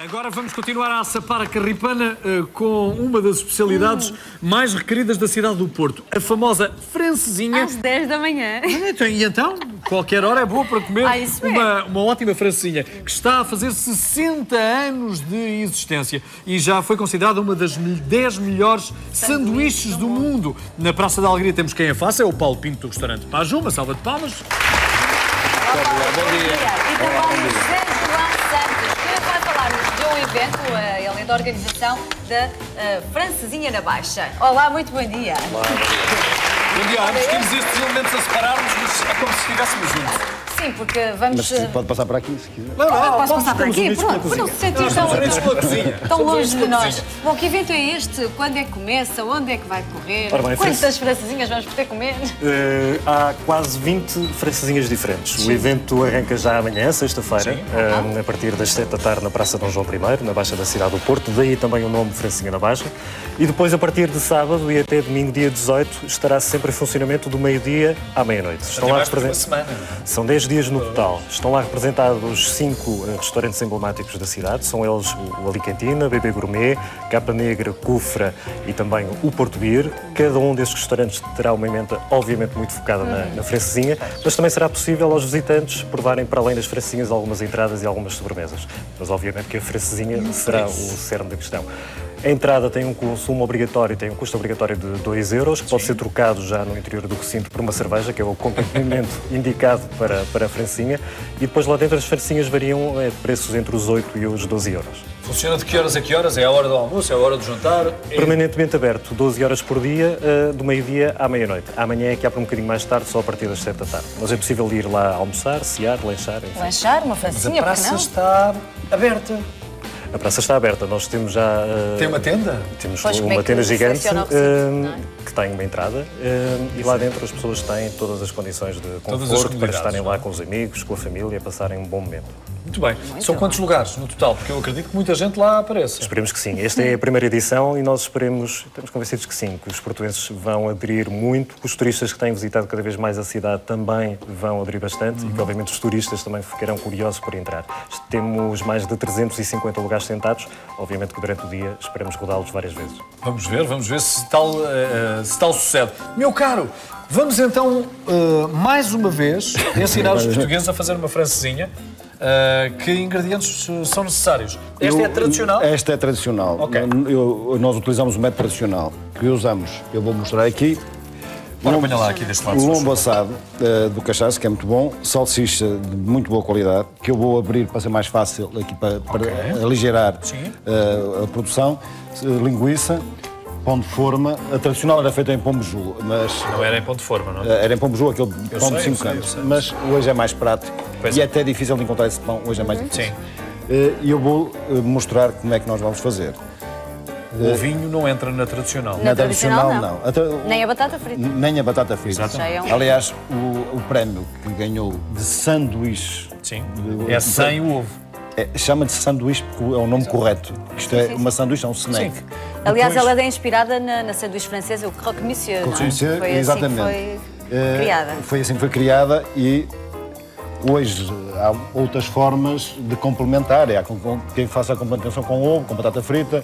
Agora vamos continuar a assapar a carripana com uma das especialidades mais requeridas da cidade do Porto, a famosa francesinha. Às 10 da manhã. E então, qualquer hora é boa para comer uma ótima francesinha, que está a fazer 60 anos de existência e já foi considerada uma das 10 melhores sanduíches do mundo. Na Praça da Alegria temos quem a faça, é o Paulo Pinto do restaurante Paju, uma salva de palmas. Bom dia. E também o José João Santos, que vai falar-nos de um evento, ele é da organização da Francesinha na Baixa. Olá, muito bom dia. Olá, bom dia. Antes temos estes elementos a separar-nos, mas é como se estivéssemos juntos. Sim, porque vamos... Mas pode passar para aqui, se quiser. Posso passar para aqui? Pronto, não se sentir tão longe de nós. Bom, que evento é este? Quando é que começa? Onde é que vai correr? Quantas francesinhas vamos poder comer? Há quase 20 francesinhas diferentes. Sim. O evento arranca já amanhã, sexta-feira, a partir das 7 da tarde na Praça Dom João I, na Baixa da cidade do Porto. Daí também o nome Francesinha na Baixa. E depois, a partir de sábado e até domingo, dia 18, estará sempre em funcionamento do meio-dia à meia-noite. Estão lá semana. São 10 dias no total. Estão lá representados 5 restaurantes emblemáticos da cidade. São eles o Alicantina, Bebê Gourmet, Capa Negra, Cufra e também o Porto Beer. Cada um desses restaurantes terá uma emenda, obviamente, muito focada na francesinha, mas também será possível aos visitantes provarem, para além das francesinhas, algumas entradas e algumas sobremesas. Mas, obviamente, que a francesinha será o cerne da questão. A entrada tem um consumo obrigatório, tem um custo obrigatório de 2 euros, que pode ser trocado já no interior do recinto por uma cerveja, que é o acompanhamento indicado para a francesinha. E depois lá dentro as francesinhas variam de preços entre os 8 e os 12 euros. Funciona de que horas a que horas? É a hora do almoço? É a hora do jantar? Permanentemente aberto, 12 horas por dia, do meio-dia à meia-noite. Amanhã é que há para um bocadinho mais tarde, só a partir das 7 da tarde. Mas é possível ir lá almoçar, cear, lanchar, enfim. Lanchar, uma francesinha, porque não? A praça está aberta. A praça está aberta, nós temos já... Tem uma tenda? Temos uma tenda gigante que tem uma entrada e lá dentro as pessoas têm todas as condições de conforto para estarem lá com os amigos, com a família, passarem um bom momento. Muito bem. São quantos lugares no total? Porque eu acredito que muita gente lá apareça. Esperemos que sim. Esta é a primeira edição e nós estamos convencidos que sim, que os portuenses vão aderir muito, que os turistas que têm visitado cada vez mais a cidade também vão aderir bastante e que, obviamente, os turistas também ficarão curiosos por entrar. Temos mais de 350 lugares sentados. Obviamente que durante o dia esperamos rodá-los várias vezes. Vamos ver se tal sucede. Meu caro, vamos então, mais uma vez, ensinar os portugueses a fazer uma francesinha. Que ingredientes são necessários? Esta é tradicional? Esta é tradicional. Okay. Nós utilizamos o método tradicional que usamos. Eu vou mostrar aqui. Apanha lá aqui deste lado. O lombo assado do cachaço, que é muito bom. Salsicha de muito boa qualidade, que eu vou abrir para ser mais fácil aqui para aligeirar a produção. Linguiça. Pão de forma. A tradicional era feita em Pombeju, mas... Não era em pão de forma, não é? Era em Pombeju, aquele pão de 5 cantos. Mas hoje é mais prático. E é até difícil de encontrar esse pão, hoje é mais difícil. Sim. E eu vou mostrar como é que nós vamos fazer. O ovinho não entra na tradicional. Na tradicional, não. Nem a batata frita. Nem a batata frita. Exatamente. Aliás, o prémio que ganhou de sanduíche... Sim, é sem o ovo. Chama de sanduíche porque é o nome correto. Isto é uma sanduíche, é um snack. Sim. Aliás, ela é inspirada na sanduíche francesa, o croque monsieur, não é? Foi exatamente. Assim que foi criada. Foi assim que foi criada e hoje há outras formas de complementar. Há quem faça a complementação com ovo, com batata frita.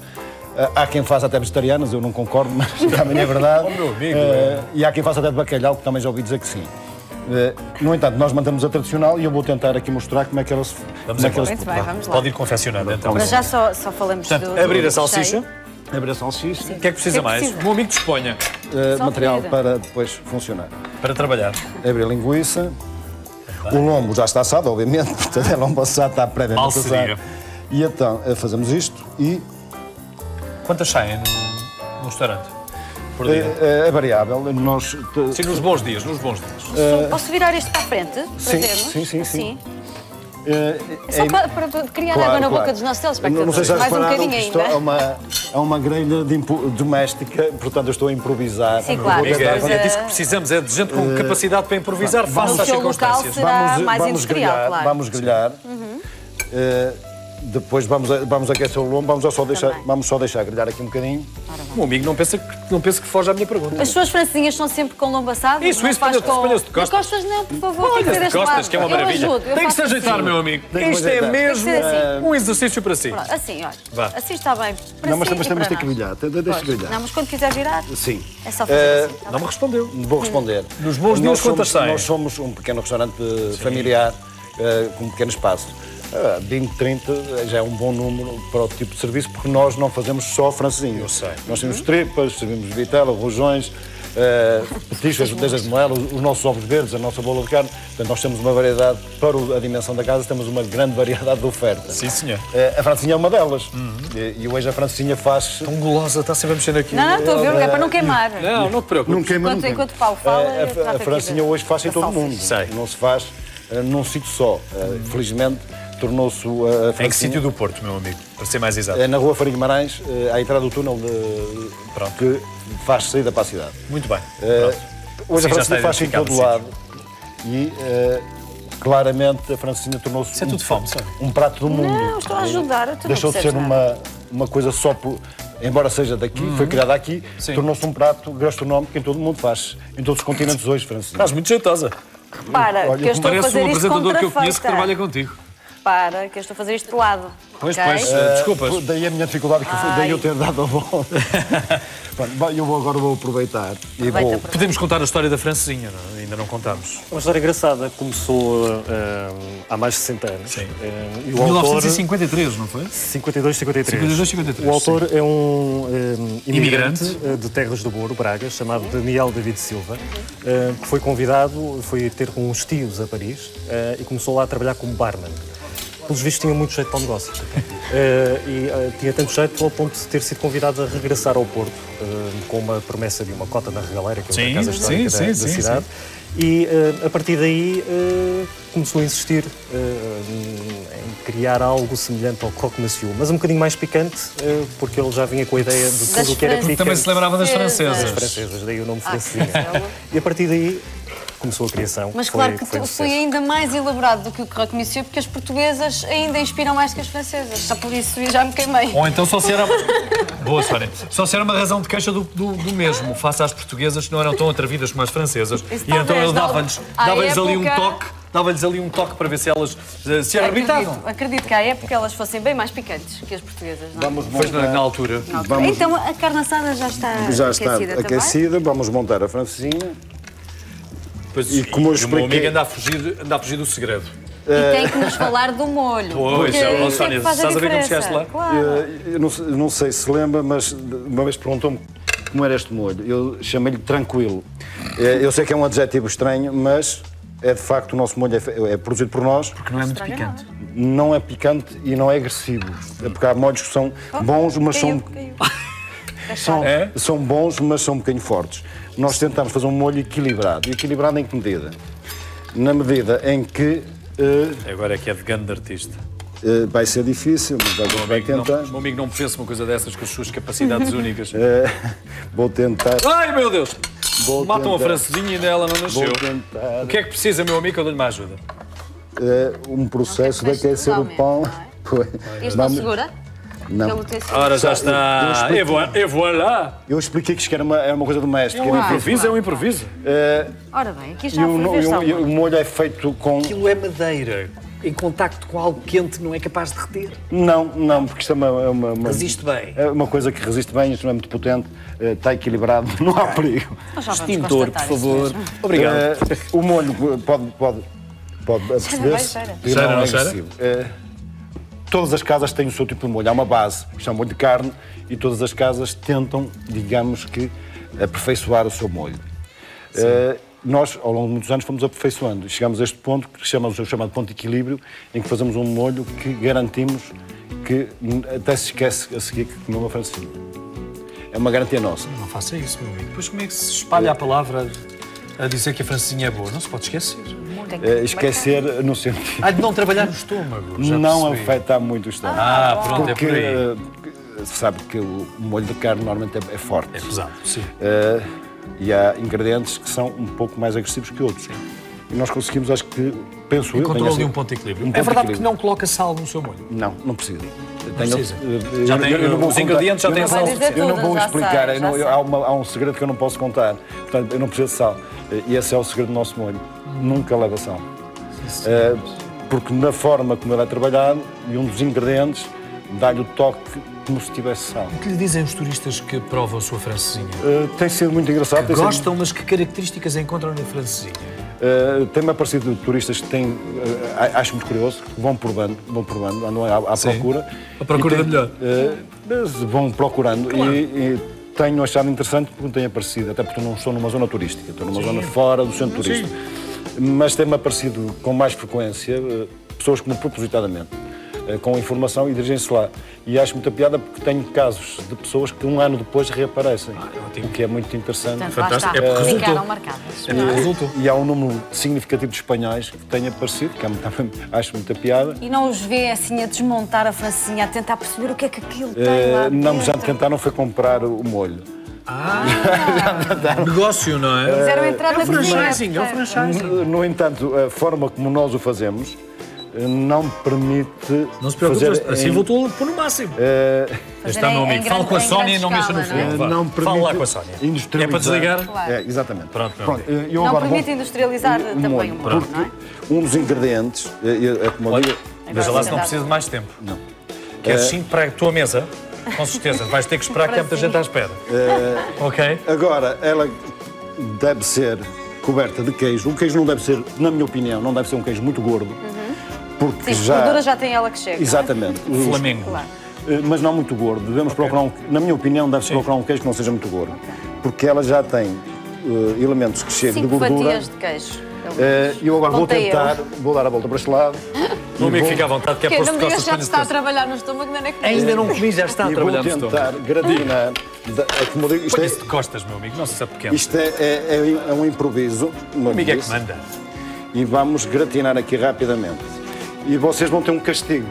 Há quem faça até vegetarianas, eu não concordo, mas também é verdade. Meu amigo, e há quem faça até de bacalhau, que também já ouvi dizer que sim. No entanto, nós mantemos a tradicional e eu vou tentar aqui mostrar como é que ela se... Vamos lá. Pode ir confeccionando, então. Mas já só falamos do abrir a salsicha. Abrir a salsicha. O que é que precisa mais? O meu amigo disponha. Material para depois funcionar. Para trabalhar. Abrir a linguiça. O lombo já está assado, obviamente, portanto é lombo assado, está previamente assado. E então fazemos isto e... Quantas saem no restaurante? Por dia? É variável. Sim, nos bons dias, Posso virar isto para a frente? Para vermos? Sim. É só para criar água na boca dos nossos telespectadores. Não sei se já mais um repararam bocadinho que ainda. é uma grelha doméstica, portanto eu estou a improvisar. Sim, claro. É disso que precisamos, é de gente com capacidade para improvisar face às circunstâncias. Será mais industrial, claro. Vamos grelhar. Depois vamos aquecer o lombo, vamos só deixar grelhar aqui um bocadinho. Ora, O meu amigo não pensa que foge à minha pergunta. As suas francesinhas são sempre com lombo assado? Isso, ponha-se de costas. Não, por favor, tem que ser deste lado. Que é uma maravilha. Tem que se ajeitar, meu amigo. Isto é mesmo um exercício para si. Assim, olha. Assim está bem. Não, mas tem que brilhar. Deixa brilhar. Não, mas quando quiser virar, sim. É só fazer assim. Não me respondeu. Vou responder. Nos bons dias, quantas saem? Nós somos um pequeno restaurante familiar, com um pequeno espaço. 20, 30 já é um bom número para o tipo de serviço, porque nós não fazemos só francesinha. Eu sei. Nós temos tripas, servimos vitela, rojões, petiscos, desde as moelas, os nossos ovos verdes, a nossa bola de carne. Portanto, nós temos uma variedade, para a dimensão da casa, temos uma grande variedade de oferta. Sim, senhor. A francesinha é uma delas. E hoje a francesinha faz... Tão gulosa, está sempre a mexer aqui. Não, estou a ver, é para não queimar. Não te preocupes. Não queima, Enquanto o Paulo fala, a francesinha hoje faz em todo o mundo. Sei. Não se faz num sítio só. Felizmente, tornou-se a francesinha... Em que sítio do Porto, meu amigo? Para ser mais exato. É na rua Faria Guimarães, à entrada do túnel que faz saída para a cidade. Muito bem. Hoje Sim, a francesinha faz em todo lado e claramente a francesinha tornou-se Isso é tudo fome, sabe? um prato do mundo. Não, estou a ajudar. Deixou de ser uma coisa só por... Embora seja daqui, foi criada aqui, tornou-se um prato gastronómico em todo o mundo. Faz em todos os continentes hoje, francesinha. Estás muito jeitosa. Para, que eu estou a fazer isto apresentador que eu conheço que trabalha contigo. Para, que eu estou a fazer isto de lado. Pois, okay? Desculpas. Daí a minha dificuldade, daí eu ter dado a volta. Eu agora vou aproveitar e vou... Podemos contar a história da francesinha, não? Ainda não contámos. Uma história engraçada. Começou há mais de 60 anos. Sim. E o 1953, autor... não foi? 52, 53. 52, 53. O autor é um imigrante Imigrante. de Terras do Douro, Braga, chamado Daniel David Silva, que foi convidado, foi ter com uns tios a Paris e começou lá a trabalhar como barman. Pelos vistos, tinha muito jeito para o negócio. Tinha tanto jeito ao ponto de ter sido convidado a regressar ao Porto, com uma promessa de uma cota na regaleira, que é uma casa histórica da cidade. E, a partir daí, começou a insistir em criar algo semelhante ao croque monsieur, mas um bocadinho mais picante, porque ele já vinha com a ideia de tudo o que era picante. Também se lembrava das francesas. Das francesas, daí o nome francesinha. E, a partir daí... começou a criação. Mas claro que foi ainda mais elaborado do que o croque monsieur, porque as portuguesas ainda inspiram mais que as francesas. Só por isso já me queimei. Ou então só se era... Boa, Sónia. Só se era uma razão de queixa do mesmo, face às portuguesas que não eram tão atrevidas como as francesas. Isso e então ele dava-lhes ali um época... toque. Dava-lhes ali um toque para ver se elas se arrebentavam. Acredito que à época elas fossem bem mais picantes que as portuguesas, não é? Pois na altura. Então a carne assada já está aquecida. Vamos montar a francesinha. Pois, e como eu expliquei... O meu amigo anda a fugir do segredo. E tem que nos falar do molho. Pois, Sónia, estás a ver como chegaste lá? Claro. Eu não sei se lembra, mas uma vez perguntou-me como era este molho. Eu chamei-lhe tranquilo. Eu sei que é um adjetivo estranho, mas é de facto o nosso molho é produzido por nós. Porque não é muito picante. Não é picante e não é agressivo. Porque há molhos que são bons, mas são bons, mas são um bocadinho fortes. Nós tentamos fazer um molho equilibrado. E equilibrado em que medida? Na medida em que... Agora é que é de grande artista. Vai ser difícil, mas vai tentar. O meu amigo não pensa uma coisa dessas com as suas capacidades únicas. Vou tentar. Ai, meu Deus! Matam a francesinha e ainda ela não nasceu. O que é que precisa, meu amigo, que eu dou-lhe mais ajuda? Um processo de aquecer o pão. Isto não segura? Não. Ora, já está. E voilà! Eu expliquei que isto era uma coisa doméstica. É um improviso. Ora bem, aqui já foi o molho é feito com... Aquilo é madeira. Em contacto com algo quente não é capaz de derreter? Não, porque isto é uma... Resiste bem. É uma coisa que resiste bem, isto não é muito potente, está equilibrado, não há perigo. Extintor, por favor. Obrigado. O molho pode perceber-se. Cheira, não cheira? Todas as casas têm o seu tipo de molho. Há uma base, que chama molho de carne, e todas as casas tentam, digamos que, aperfeiçoar o seu molho. Nós, ao longo de muitos anos, fomos aperfeiçoando. Chegamos a este ponto, que chamamos o chamado ponto de equilíbrio, em que fazemos um molho que garantimos que até se esquece a seguir que comeu uma francesinha. É uma garantia nossa. Não faça isso, meu amigo. Depois como é que se espalha a palavra a dizer que a francesinha é boa? Não se pode esquecer. Esquecer no sentido... de não trabalhar no estômago. Não afeta muito o estômago. Pronto, porque, é por aí. Sabe que o molho de carne normalmente é forte. É pesado, sim. E há ingredientes que são um pouco mais agressivos que outros. E nós conseguimos, acho que, penso eu... Encontrou ali um ponto de equilíbrio. É verdade que não coloca sal no seu molho? Não precisa. Já tem os ingredientes, já tem a sal. Eu não vou explicar, sei. há um segredo que eu não posso contar. Portanto, eu não preciso de sal. E esse é o segredo do nosso molho. Nunca leva sal. Porque na forma como ele é trabalhado, e um dos ingredientes dá-lhe o toque como se tivesse sal. O que lhe dizem os turistas que provam a sua francesinha? Tem sido muito engraçado. Gostam, mas que características encontram na francesinha? Tem-me aparecido turistas que têm, acho muito curioso, que vão provando, andam à procura. A procura da melhor. Vão procurando. Claro. E tenho achado interessante porque me tem aparecido, até porque eu não estou numa zona turística, estou numa zona fora do centro turístico. Mas tem-me aparecido com mais frequência pessoas que, propositadamente, com informação e dirigem-se lá. E acho muita piada porque tenho casos de pessoas que um ano depois reaparecem, o que é muito interessante. Portanto, Fantástico. lá está. É porque Ficaram marcadas. Resultou. E há um número significativo de espanhóis que têm aparecido, que acho muita piada. E não os vê assim a desmontar a francesinha, a tentar perceber o que é que aquilo tem lá Não, já dentro? tentaram foi comprar o molho. Negócio, não é? Quiseram entrar na cozinha. Franchising, é o franchising. No entanto, a forma como nós o fazemos não permite. Não se preocupe, fazer assim voltou a pôr no máximo. Está, meu amigo. Fala com a Sónia e não mexa no fogo. vá. Não Fala lá com a Sónia. É para desligar? Claro. Exatamente. Pronto, meu amigo. eu Não agora permite vou- industrializar também o molho, não é? Um dos ingredientes, como eu digo, Veja lá se não precisa de mais tempo. Não. Queres 5 para a tua mesa? Com certeza. Vais ter que esperar que há muita gente à espera. Ok? agora ela deve ser coberta de queijo. O queijo não deve ser, na minha opinião, não deve ser um queijo muito gordo. Porque Sim, já. gordura já tem ela que chega. Exatamente. Flamengo. Claro. Mas não muito gordo. Devemos procurar, na minha opinião, deve-se procurar um queijo que não seja muito gordo. Porque ela já tem elementos que chegam de 5 gordura. fatias de queijo. E eu agora vou Contei tentar, vou dar a volta para este lado. Meu amigo, fica à vontade, que é Porque posto não de me digas costas que já para te está a trabalhar no estômago, não é que Ainda não comi, já está a E vou trabalhar no tentar estômago. gratinar. Como eu digo, isto, Põe-se de costas, meu amigo, não se sabe pequeno. isto é um improviso. O amigo é que manda. E vamos gratinar aqui rapidamente. E vocês vão ter um castigo.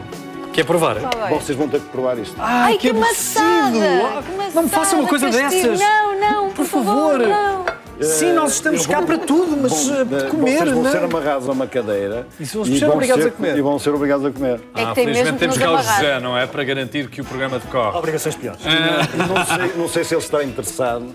Quer provar? Vocês vão ter que provar isto. Ai, que maçada! Não me faça uma coisa dessas. Não, por favor, não. Sim, nós estamos cá para tudo, mas comer, vocês vão não? ser amarrados a uma cadeira. E se vocês serem obrigados a comer? E vão ser obrigados a comer. É que tem mesmo que temos nos cá o amarrar. José, não é? Para garantir que o programa decorre. Obrigações piores. Não sei se ele está interessado,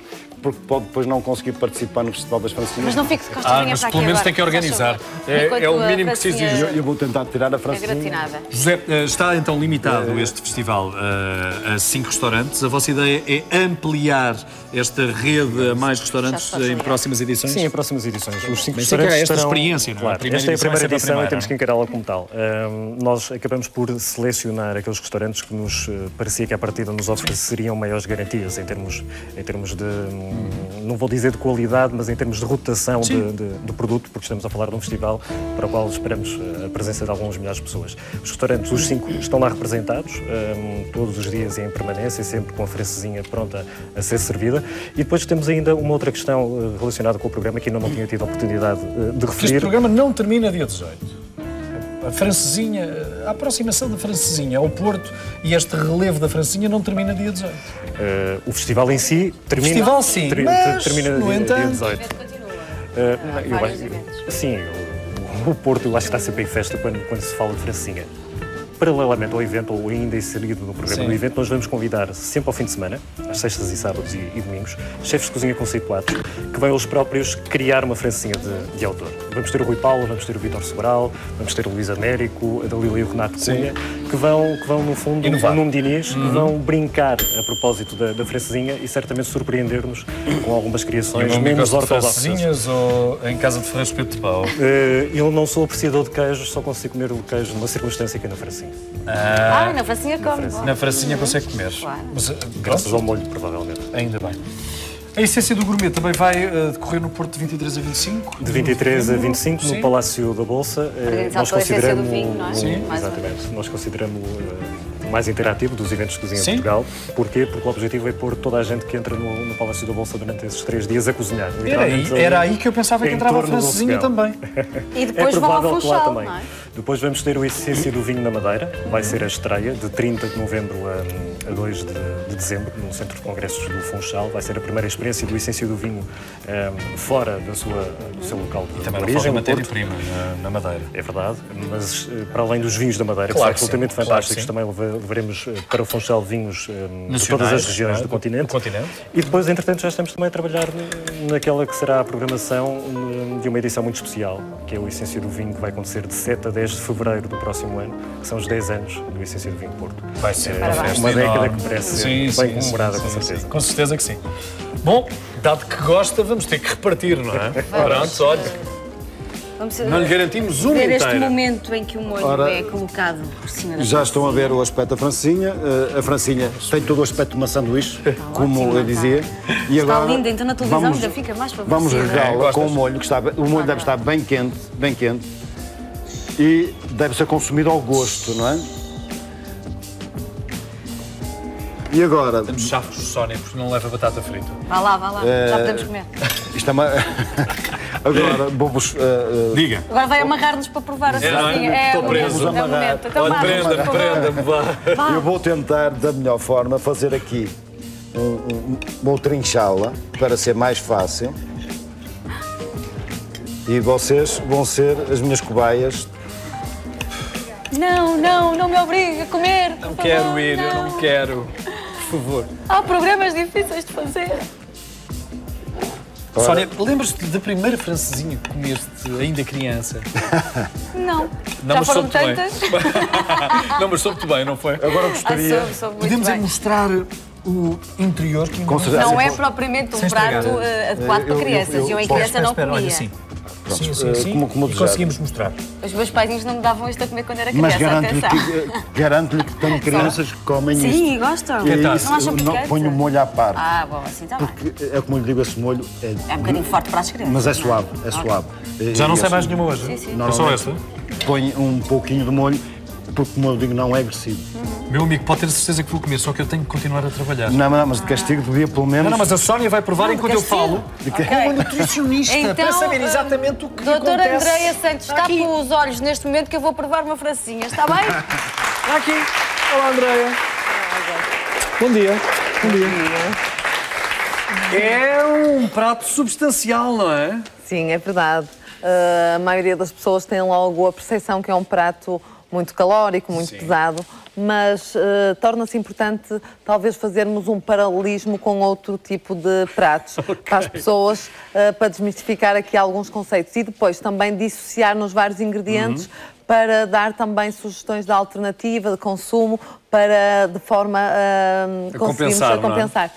porque pode depois não conseguir participar no Festival das Francesinhas. Mas não fique de costas Mas para aqui pelo menos agora, tem que organizar. faz favor. É o Enquanto a mínimo que se exige. francesinha Eu vou tentar tirar a é francesinha. gratinada. José, está então limitado este festival a 5 restaurantes. A vossa ideia é ampliar esta rede a mais restaurantes Já se pode em próximas edições? Sim, em próximas edições. Os 5 Mas tem que restaurantes haver esta estarão... experiência, não é? A Claro, primeira esta é a edição vai primeira ser a edição e primeira, temos não que é? encará-la como tal. Nós acabamos por selecionar aqueles restaurantes que nos parecia que à partida nos ofereceriam maiores garantias em termos de, não vou dizer de qualidade, mas em termos de rotação do produto, porque estamos a falar de um festival para o qual esperamos a presença de algumas milhares de pessoas. Os restaurantes, os 5, estão lá representados, todos os dias e em permanência, sempre com a francesinha pronta a ser servida. E depois temos ainda uma outra questão relacionada com o programa que ainda não tinha tido a oportunidade de referir. Este programa não termina dia 18. A francesinha, a aproximação da francesinha ao Porto e este relevo da francesinha não termina dia 18. O festival em si termina... festival sim, mas, termina no dia entanto... 18. Vários eventos. Sim, o Porto eu acho que está sempre em festa quando se fala de francesinha. Paralelamente ao evento, ou ainda inserido no programa do evento, nós vamos convidar sempre ao fim de semana, às sextas e sábados e domingos, chefes de cozinha conceituados, que vão eles próprios criar uma francesinha de autor. Vamos ter o Rui Paulo, vamos ter o Vítor Sobral, vamos ter o Luís Américo, a Dalila e o Renato Cunha, que vão, no fundo, o Nuno Diniz, que vão brincar a propósito da francesinha e certamente surpreender-nos com algumas criações menos ortodoxas. francesinhas ou em casa de Ferreiros Pedro de Pau? Eu não sou apreciador de queijos, só consigo comer o queijo numa circunstância que é na francesinha. Na francinha come. Na francesinha consegue comer. Claro. Mas, Graças ao molho, provavelmente. ainda bem. A essência do gourmet também vai decorrer no Porto de 23 a 25? De 23 a 25, Sim. no Palácio da Bolsa. Organizado Nós pela Essência do consideramos Vinho, não é? Sim. Mais uma exatamente. Nós consideramos o mais interativo dos eventos de cozinha Sim. em Portugal. Porquê? Porque o objetivo é pôr toda a gente que entra no Palácio da Bolsa durante esses 3 dias a cozinhar. Era aí que eu pensava que em entrava a torno do francesinha fogão. também. E depois vão ao provável que lá Funchal, também. não é? Depois vamos ter o Essência do Vinho na Madeira. Vai ser a estreia de 30 de novembro a 2 de dezembro, no Centro de Congressos do Funchal. Vai ser a primeira experiência do Essência do Vinho fora do seu local de Também não origem, falta no Porto. matéria-prima na Madeira. É verdade, mas para além dos vinhos da Madeira, Claro que que são absolutamente sim, claro fantásticos, que sim. também levaremos para o Funchal vinhos de todas as regiões do continente. E depois, entretanto, já estamos também a trabalhar naquela que será a programação de uma edição muito especial, que é o Essência do Vinho, que vai acontecer de 7 a 10 de fevereiro do próximo ano, que são os 10 anos do Essência do Vinho Porto. Vai ser uma década que merece ser bem comemorada, com certeza. Com certeza que sim. Bom, dado que gosta, vamos ter que repartir, não é? Pronto, olha. Não lhe garantimos uma ver inteira. este momento em que o molho é colocado por cima da Já estão a ver o aspecto da francesinha. A francesinha tem todo o aspecto de uma sanduíche, como eu dizia. E está agora, linda, então na televisão já fica mais favorecida. Vamos regá-la com o molho, que está, o molho deve estar bem quente, e deve ser consumido ao gosto, não é? E agora... Temos chafos, Sónia, porque não leva batata frita. Vá lá, já podemos comer. Isto é uma... Agora, vou-vos... Diga. Agora vai amarrar-nos para provar a francesinha. Estou preso. É o momento. Então, olha, prenda-me, vá. Eu vou tentar, da melhor forma, fazer aqui vou trinchá-la para ser mais fácil. E vocês vão ser as minhas cobaias. Não me obrigue a comer. Não quero ir, eu não quero. Por favor. Há programas difíceis de fazer. Ora... Sónia, lembras-te da primeira francesinha que comeste ainda criança? Não. Já foram tantas? Não, mas soube-te bem, não foi? Agora gostaria... Podemos mostrar o interior que não é propriamente um prato adequado para crianças. Eu em criança não comia. Olha, sim. Pronto, sim. Como e conseguimos mostrar. Os meus paizinhos não me davam isto a comer quando era criança. Mas garanto-lhe que tenho crianças que comem isto. Sim, gostam. Não acham picante? Ponho o molho à parte. Ah, bom, assim está bem. Porque é como eu lhe digo, esse molho é um bocadinho forte para as crianças. Mas é suave, é suave. Já não sei mais nenhuma hoje? Sim. Não só esta? Põe um pouquinho de molho, porque como eu digo, não é agressivo. Meu amigo, pode ter certeza que vou comer, só que eu tenho que continuar a trabalhar. Não, mas de castigo devia pelo menos... Não, mas a Sónia vai provar enquanto eu falo. Okay. Nutricionista, então, para saber exatamente o que doutora acontece. Andreia Santos, tape os olhos neste momento que eu vou provar uma francesinha, está bem? Está aqui. Olá, Andreia. Bom dia. É um prato substancial, não é? Sim, é verdade. A maioria das pessoas tem logo a percepção que é um prato muito calórico, muito pesado, mas torna-se importante talvez fazermos um paralelismo com outro tipo de pratos para as pessoas, para desmistificar aqui alguns conceitos e depois também dissociar nos vários ingredientes para dar também sugestões de alternativa, de consumo, para de forma a conseguirmos compensar.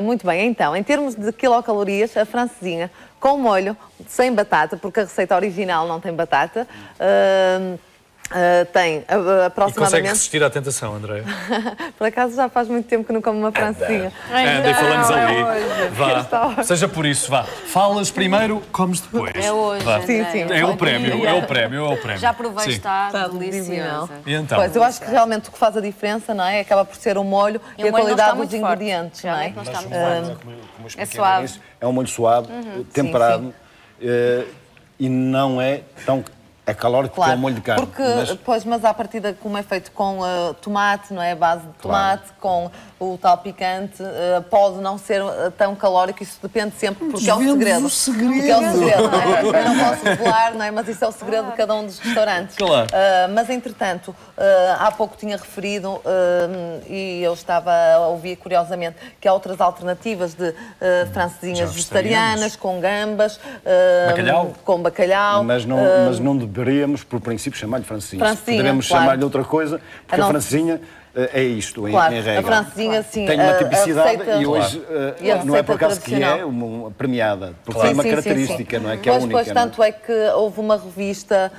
Muito bem, então, em termos de quilocalorias, a francesinha com molho, sem batata, porque a receita original não tem batata, tem aproximadamente... E consegue resistir à tentação, Andreia? Por acaso já faz muito tempo que não como uma francesinha. Anda e falamos ali. Vá, seja por isso, vá. Falas primeiro, comes depois. É hoje, sim. É o prémio. Já provei, está deliciosa. E então? Pois, eu acho que realmente o que faz a diferença, não é? Acaba por ser o molho e a qualidade dos ingredientes, não é? É suave. É um molho suave, temperado, e não é tão... É calórico como o molho de carne. Mas à partida, como é feito com tomate, não é? A base de tomate, com o tal picante, pode não ser tão calórico. Isso depende sempre, porque é o segredo. Porque é o segredo, não é? Eu não posso revelar, não é? Mas isso é o segredo de cada um dos restaurantes. Claro. Mas, entretanto, há pouco tinha referido, e eu estava a ouvir curiosamente, que há outras alternativas de francesinhas vegetarianas, com gambas, com bacalhau. Mas não deveríamos, por princípio, chamar-lhe francesinha. Poderíamos chamar-lhe outra coisa, porque a francesinha é isto, em regra. A francesinha, sim. Tem uma tipicidade e hoje não é por acaso que é uma premiada, porque tem uma característica, não é? Que é única. Pois, tanto é que houve uma revista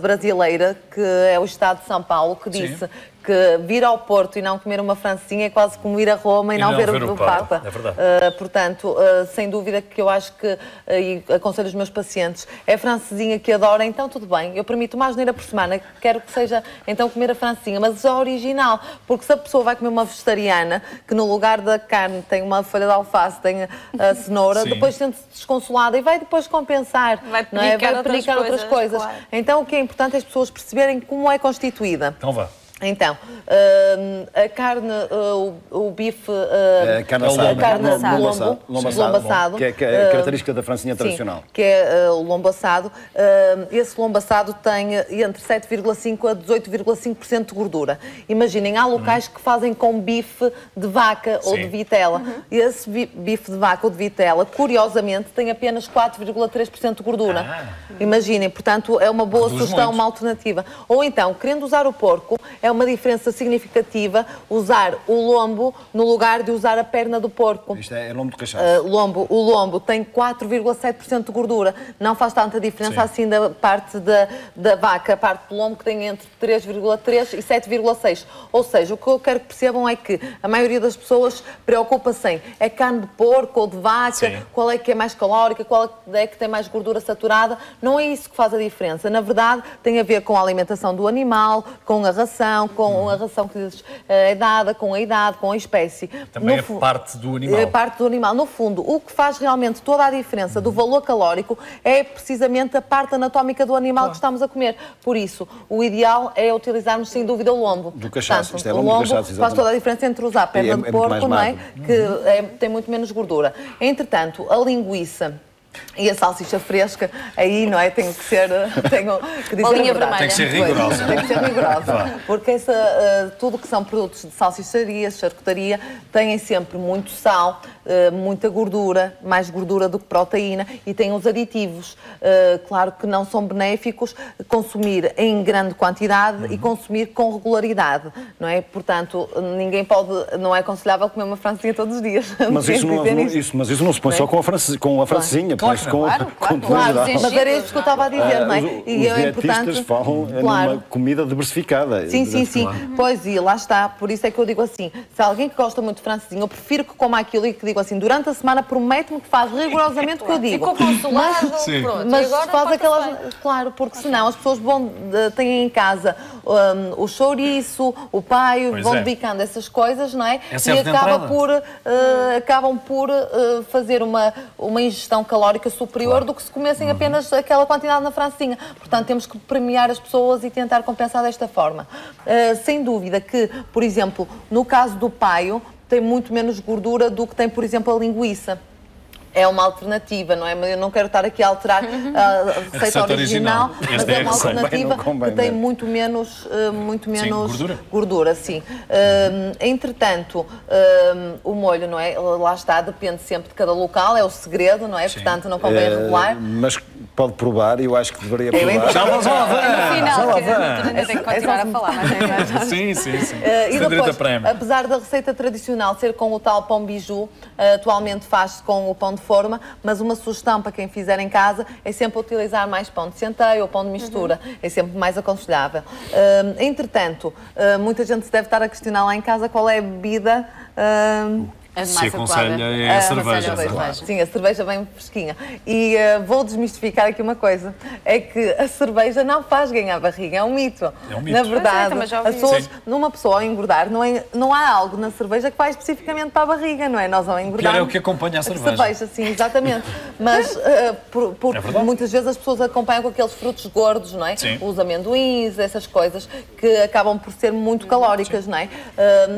brasileira, que é o Estado de São Paulo, que disse que vir ao Porto e não comer uma francesinha é quase como ir a Roma e não ver o Papa. É verdade. Portanto, sem dúvida que eu acho que, e aconselho os meus pacientes, é a francesinha que adora, então tudo bem, eu permito uma asneira por semana, quero que seja então comer a francesinha, mas a original, porque se a pessoa vai comer uma vegetariana, que no lugar da carne tem uma folha de alface, tem a cenoura, depois sente-se desconsolada e vai depois compensar, vai penicar outras coisas. Claro. Então o que é importante é as pessoas perceberem como é constituída. Então vá. Então, a carne, o bife, A carne assada. lombo assado, que é a característica da francesinha tradicional. Sim, que é o lombo assado. Esse lombo assado tem entre 7,5% a 18,5% de gordura. Imaginem, há locais que fazem com bife de vaca ou de vitela. Esse bife de vaca ou de vitela, curiosamente, tem apenas 4,3% de gordura. Imaginem, portanto, é uma boa sugestão, uma alternativa. Ou então, querendo usar o porco, é uma diferença significativa usar o lombo no lugar de usar a perna do porco. Isto é lombo de cachaça. O lombo tem 4,7% de gordura. Não faz tanta diferença assim da parte da vaca, a parte do lombo que tem entre 3,3% e 7,6%. Ou seja, o que eu quero que percebam é que a maioria das pessoas preocupa-se em é carne de porco ou de vaca, qual é que é mais calórica, qual é que tem mais gordura saturada. Não é isso que faz a diferença. Na verdade, tem a ver com a alimentação do animal, com a ração, com a ração que lhes é dada, com a idade, com a espécie. Também é parte do animal. É parte do animal. No fundo, o que faz realmente toda a diferença do valor calórico é precisamente a parte anatómica do animal que estamos a comer. Por isso, o ideal é utilizarmos, sem dúvida, o lombo. Do cachaço. Portanto, Isto é o lombo lombo do cachaço, faz toda a diferença entre usar a perna de porco, não é? Que tem muito menos gordura. Entretanto, a linguiça e a salsicha fresca, aí, não é? Tenho que ser... Tenho que dizer Bolinha a verdade. vermelha. Tem que ser rigorosa. Tem que ser rigorosa. Porque tudo que são produtos de salsicharia, charcutaria, têm sempre muito sal, muita gordura, mais gordura do que proteína, e têm os aditivos. Claro que não são benéficos consumir em grande quantidade e consumir com regularidade, não é? Portanto, ninguém pode... Não é aconselhável comer uma francesinha todos os dias. Mas isso não se põe só com a francesinha. Claro. Mas era isso que eu estava a dizer, não é? Os dietistas falam numa comida diversificada. Sim. Pois, e lá está. Por isso é que eu digo assim, se alguém que gosta muito de francesinha, eu prefiro que coma aquilo e que digo assim, durante a semana promete-me que faz rigorosamente o que eu digo. Ficou consolado, pronto. Mas faz aquelas... Claro, porque senão as pessoas têm em casa o chouriço, o paio, vão bicando essas coisas, não é? E acabam por fazer uma ingestão calórica superior do que se comessem apenas aquela quantidade na francesinha. Portanto, temos que premiar as pessoas e tentar compensar desta forma. Sem dúvida que, por exemplo, no caso do paio, tem muito menos gordura do que tem, por exemplo, a linguiça. É uma alternativa, não é? Mas eu não quero estar aqui a alterar a receita original, mas é uma alternativa que tem muito menos gordura, sim. Entretanto, o molho, não é? Lá está, depende sempre de cada local, é o segredo, não é? Portanto, não convém revelar. Mas pode provar e eu acho que deveria provar. Já vamos lá ver! No final, que tem que continuar a falar. Sim. E depois, apesar da receita tradicional ser com o tal pão biju, atualmente faz-se com o pão de forma, mas uma sugestão para quem fizer em casa é sempre utilizar mais pão de centeio ou pão de mistura. É sempre mais aconselhável. Entretanto, muita gente se deve estar a questionar lá em casa qual é a bebida... Se aconselha é a cerveja. Sim, a cerveja bem fresquinha. E vou desmistificar aqui uma coisa. É que a cerveja não faz ganhar barriga, é um mito. Na verdade, numa pessoa ao engordar, não há algo na cerveja que vai especificamente para a barriga, não é? Nós ao engordar... Pior é o que acompanha a cerveja. Sim, exatamente. Mas muitas vezes as pessoas acompanham com aqueles frutos gordos, não é? Sim. Os amendoins, essas coisas, que acabam por ser muito calóricas, não é?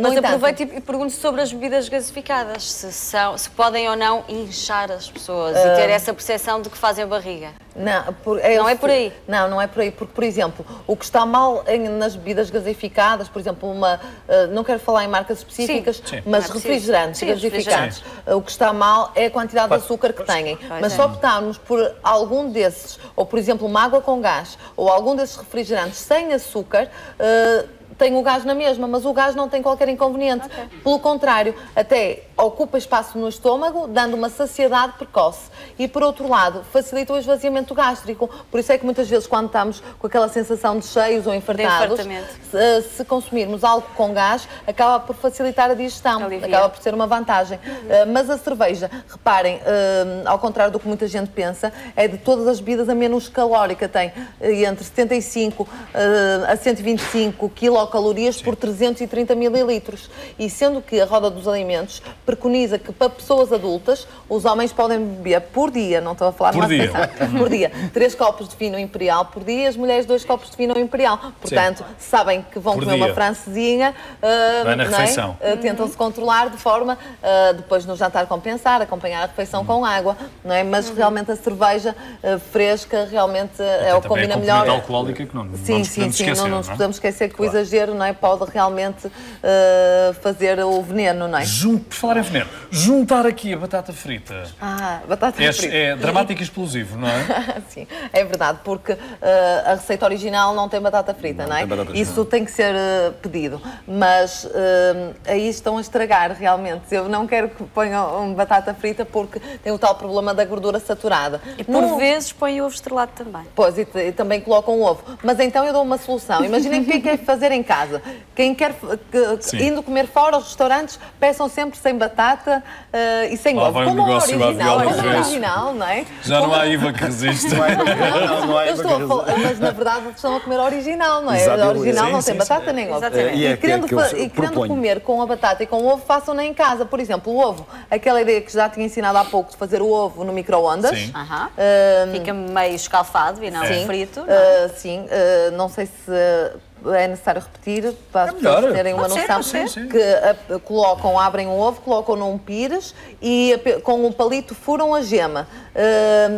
Mas aproveito e pergunto sobre as bebidas gasificadas. Se podem ou não inchar as pessoas e ter essa percepção de que fazem a barriga. Não é por aí. Não é por aí, porque, por exemplo, o que está mal nas bebidas gasificadas, por exemplo, não quero falar em marcas específicas, mas refrigerantes gasificados, o que está mal é a quantidade de açúcar que têm. Mas se optarmos por algum desses, ou por exemplo uma água com gás, ou algum desses refrigerantes sem açúcar, tem o gás na mesma, mas o gás não tem qualquer inconveniente. Pelo contrário, até ocupa espaço no estômago, dando uma saciedade precoce. E, por outro lado, facilita o esvaziamento gástrico. Por isso é que muitas vezes, quando estamos com aquela sensação de cheios ou infartados, se consumirmos algo com gás, acaba por facilitar a digestão. Acaba por ser uma vantagem. Mas a cerveja, reparem, ao contrário do que muita gente pensa, é de todas as bebidas a menos calórica. Tem entre 75 a 125 quilocalorias quilocalorias por 330 mililitros. E sendo que a Roda dos Alimentos preconiza que para pessoas adultas, os homens podem beber por dia, não estou a falar de uma refeição, por dia, 3 copos de vinho imperial por dia, as mulheres 2 copos de vinho imperial. Portanto, sabem que vão comer uma francesinha, tentam-se controlar de forma, depois no jantar compensar, acompanhar a refeição com água, não é? Mas realmente a cerveja fresca realmente é o que combina melhor. A alcoólica que não nos podemos esquecer. Não nos podemos esquecer que o exagero, não é, pode realmente fazer o veneno, não é? Por falar em veneno, juntar aqui a batata frita. Batata frita. É dramático e explosivo, não é? Sim, é verdade, porque a receita original não tem batata frita, não é? Isso tem que ser pedido, mas aí estão a estragar realmente. Eu não quero que ponham batata frita porque tem o tal problema da gordura saturada. E por vezes põe ovo estrelado também. Pois, e também colocam ovo. Mas então eu dou uma solução. Imaginem o que quer fazer em casa. Quem quer, indo comer fora aos restaurantes, peçam sempre sem batata e sem ovo. Como original, não é? Já não há IVA que resiste. Não há IVA que resiste. Mas na verdade estão a comer original, não é? A original não tem batata nem ovo. E querendo comer com a batata e com o ovo, façam-na em casa. Por exemplo, o ovo, aquela ideia que já tinha ensinado há pouco de fazer o ovo no micro-ondas. Fica meio escalfado e não frito. Não sei se é necessário repetir para as pessoas terem uma noção. Que abrem o ovo, colocam num pires e com um palito furam a gema.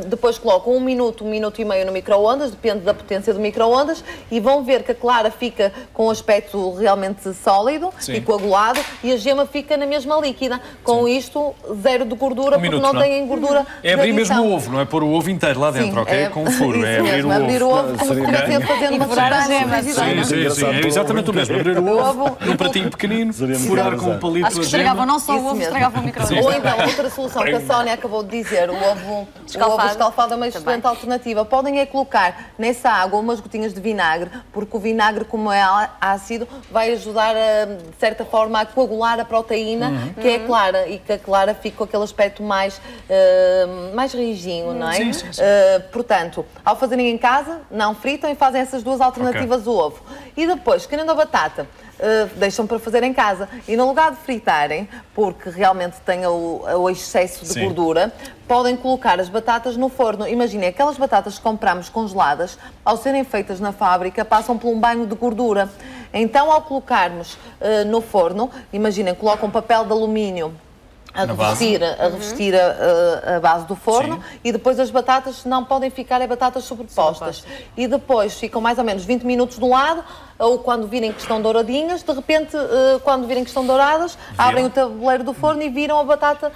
Depois colocam 1 minuto, 1 minuto e meio no micro-ondas, depende da potência do micro-ondas, e vão ver que a clara fica com um aspecto realmente sólido e coagulado e a gema fica na mesma líquida. Com isto, zero de gordura, porque não têm gordura. É abrir mesmo o ovo, não é pôr o ovo inteiro lá dentro, ok? Com um furo. É abrir o ovo como se estivesse a fazer uma gema. É exatamente o mesmo. Abrir o ovo num pratinho pequenino, furar com um palito a gema. Estragavam não só o ovo, estragavam o micro-ondas. Ou então, outra solução que a Sónia acabou de dizer, o ovo escalfado é uma excelente alternativa. Podem colocar nessa água umas gotinhas de vinagre, porque o vinagre, como é ácido, vai ajudar, de certa forma, a coagular a proteína, que é clara, e que a clara fica com aquele aspecto mais rijinho, não é? Portanto, ao fazerem em casa, não fritam e fazem essas duas alternativas do ovo. E depois, querendo a batata, deixam para fazer em casa. E no lugar de fritarem, porque realmente tem o excesso de gordura, podem colocar as batatas no forno. Imaginem, aquelas batatas que compramos congeladas, ao serem feitas na fábrica, passam por um banho de gordura. Então, ao colocarmos no forno, imaginem, colocam um papel de alumínio a revestir a base do forno e depois as batatas não podem ficar batatas sobrepostas. E depois ficam mais ou menos 20 minutos de um lado, ou quando virem que estão douradinhas, de repente, quando virem que estão douradas, abrem o tabuleiro do forno e viram a batata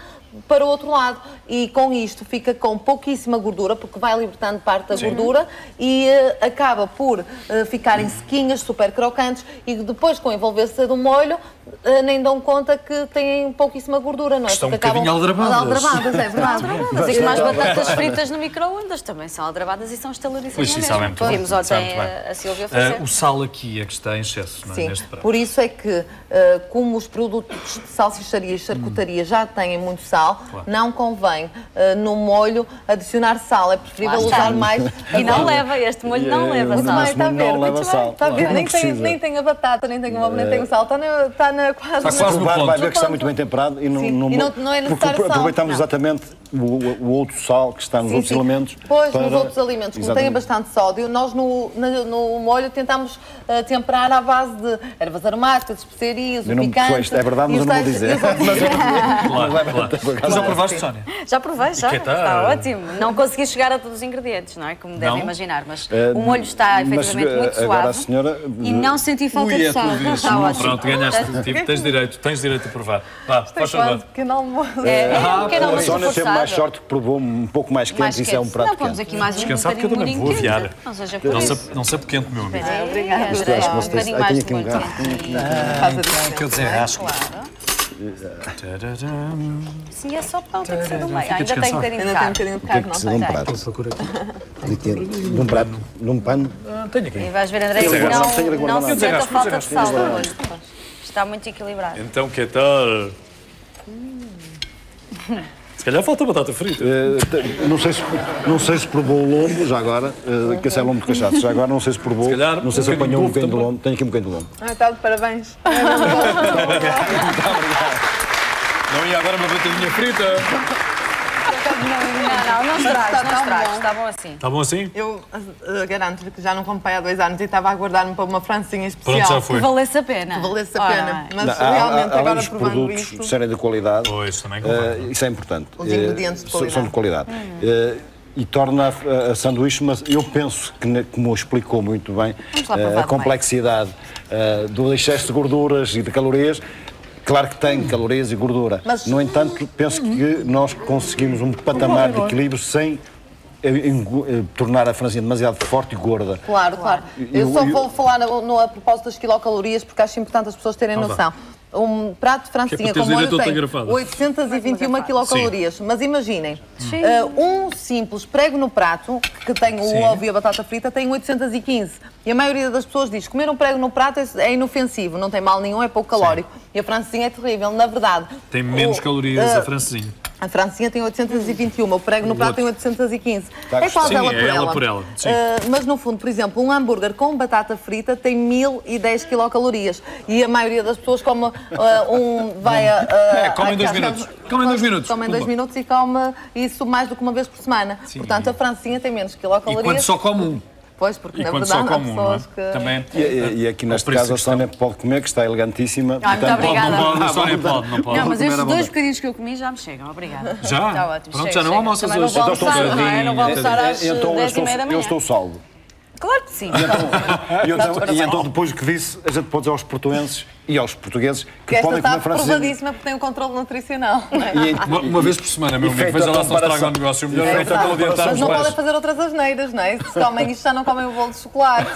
para o outro lado. E com isto fica com pouquíssima gordura, porque vai libertando parte da gordura e acaba por ficarem sequinhas, super crocantes, e depois com a envolvência do molho nem dão conta que têm pouquíssima gordura, não é? Estão um bocadinho aldrabadas. É verdade. Mas é como as batatas fritas no micro-ondas também são aldrabadas e são estalarizadas mesmo. Vimos ontem a Silvia fazer. O sal aqui é que está em excesso, não é? Neste prato. Por isso é que, como os produtos de salsicharia e charcutaria já têm muito sal, não convém no molho adicionar sal. É preferível usar mais. E não leva, este molho não leva sal. Está a ver? Nem tem a batata, nem tem o ovo, nem tem o sal. Está quase no ponto. Vai ver que está muito bem temperado e não é necessário sal. Aproveitamos exatamente o outro sal que está nos outros alimentos. Pois, nos outros alimentos, como tem bastante sódio, nós no molho tentamos temperar à base de ervas aromáticas, especiarias, o picante. É verdade, mas eu não vou dizer. Tu já provaste, Sónia? Já provei, já. Está ótimo. Não consegui chegar a todos os ingredientes, não é? Como devem imaginar, mas o molho está efetivamente muito suave e não senti falta de sal. Está ótimo. Pronto, ganhaste. Tens direito a provar. Vá, faz favor. Pequeno almoço. A Sónia teve mais sorte que provou um pouco mais quente, isso é um prato quente. Não, pomos aqui mais descansado que eu também vou aviar. Não sei porque meu amigo. Obrigada. Um bocadinho mais de molho quente. Que eu desarrasco. Sim, é só pão, tem que ser do meio. Ainda tem um bocadinho de carne. Tem que ser de um prato. Num pano. Tenho aqui. E vais ver, André, que não se sente a falta de sal hoje. Está muito equilibrado. Então, que tal? Se calhar falta batata frita. Não sei se provou o lombo, já agora, que esse é lombo de cachaça. Já agora não sei se provou, não sei se apanhou um bocadinho de lombo. Tenho aqui um bocadinho de lombo. Está de parabéns. Muito obrigado. Não ia agora uma batatinha frita. Não estragues. Está bom assim. Está bom assim? Eu garanto que já não como pai há 2 anos e estava a aguardar-me para uma francesinha especial. Pronto, já foi. Que valesse a pena. Que valesse a pena. Mas realmente, agora provando isto... serem de qualidade, Pois, também convém. isso é importante. Os ingredientes de qualidade. São de qualidade. E torna a sanduíche, mas eu penso que, como explicou muito bem, a complexidade do excesso de gorduras e de calorias. Claro que tem calorias e gordura. Mas, no entanto, penso que nós conseguimos um patamar de equilíbrio sem tornar a francesinha demasiado forte e gorda. Claro. Eu só vou falar a propósito das quilocalorias, porque acho importante as pessoas terem noção. Um prato de francesinha como molho tem 821 quilocalorias. Mas imaginem, um simples prego no prato, que tem o ovo e a batata frita, tem 815. E a maioria das pessoas diz que comer um prego no prato é inofensivo, não tem mal nenhum, é pouco calórico. E a francesinha é terrível, na verdade. Tem menos calorias a francesinha. A francesinha tem 821, o prego no prato tem 815. É quase ela por ela. Mas no fundo, por exemplo, um hambúrguer com batata frita tem 1010 quilocalorias. E a maioria das pessoas come come em 2 minutos. Come em 2 minutos. Come em 2 minutos e come isso mais do que uma vez por semana. Portanto, a francesinha tem menos quilocalorias. E quando só come um. Pois, porque na verdade há pessoas que... Também. E aqui neste caso a Sónia pode comer, que está elegantíssima. Muito obrigada. A Sónia pode, não pode. Não, mas estes 2 bocadinhos que eu comi já me chegam. Obrigada. Já? Está ótimo. Pronto, já não almoças hoje. Não vou almoçar, não é? Não vou almoçar às 10h30 da manhã. Eu estou salvo. Claro que sim. E então, depois do que disse, a gente pode dizer aos portuenses e aos portugueses que podem comer francesinha. Provadíssima porque tem um controle nutricional. Uma vez por semana, meu amigo. Veja lá se não estraga o negócio. Melhor é então adiantarmos mas não podem fazer outras asneiras, não é? Se comem isto, já não comem o bolo de chocolate.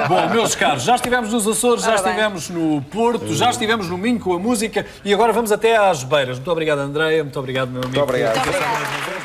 Bom, meus caros, já estivemos nos Açores, já estivemos no Porto, já estivemos no Minho com a música e agora vamos até às Beiras. Muito obrigado, Andreia. Muito obrigado, meu amigo. Muito obrigado.